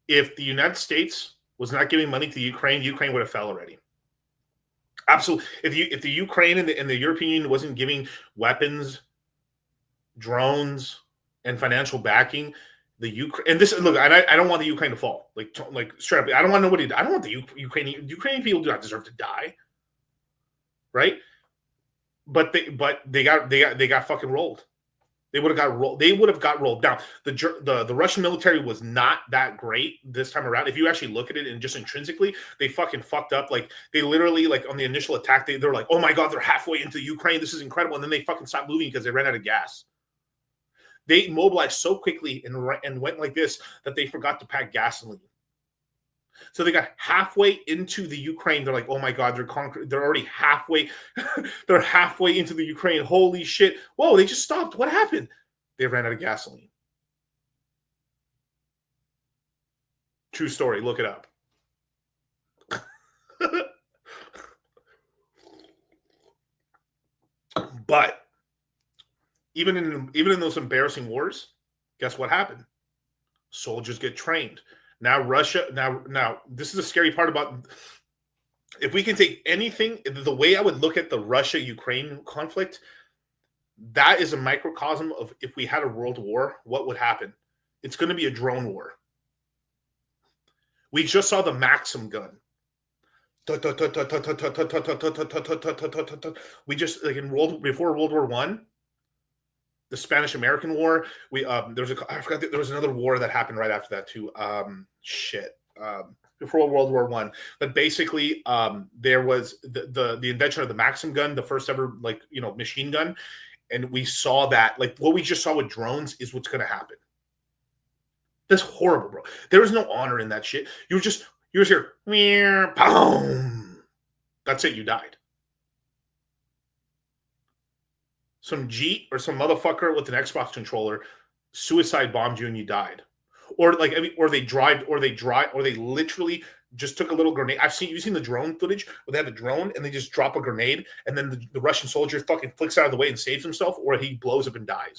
if the United States was not giving money to Ukraine, Ukraine would have fell already. Absolutely. If the Ukraine and the European Union wasn't giving weapons, drones, and financial backing, the Ukraine and this look, I don't want the Ukraine to fall. Like straight up, I don't want nobody. I don't want the Ukrainian people do not deserve to die, right? But they got fucking rolled. They would have got rolled. They would have got rolled. Now the Russian military was not that great this time around. If you actually look at it and just intrinsically, they fucking fucked up. Like they literally, like on the initial attack, they're like, oh my god, they're halfway into Ukraine. This is incredible, and then they fucking stopped moving because they ran out of gas. They mobilized so quickly and went like this that they forgot to pack gasoline. So they got halfway into the Ukraine. They're like, oh my god, they're already halfway. They're halfway into the Ukraine. Holy shit! Whoa, they just stopped. What happened? They ran out of gasoline. True story. Look it up. But even in those embarrassing wars, guess what happened? Soldiers get trained. Now Russia, now this is the scary part about, if we can take anything, the way I would look at the Russia-Ukraine conflict, that is a microcosm of if we had a world war, what would happen? It's going to be a drone war. We just saw the Maxim gun. We just, like before World War I, the Spanish-American War. I forgot there was another war that happened right after that too. Before World War I. But basically, there was the invention of the Maxim gun, the first ever machine gun, and we saw that. Like what we just saw with drones is what's going to happen. That's horrible, bro. There is no honor in that shit. You're just here, boom. That's it. You died. Some Jeet or some motherfucker with an Xbox controller suicide bombed you and you died. Or they literally just took a little grenade. You've seen the drone footage where they have a drone and they just drop a grenade and then the Russian soldier fucking flicks out of the way and saves himself, or he blows up and dies.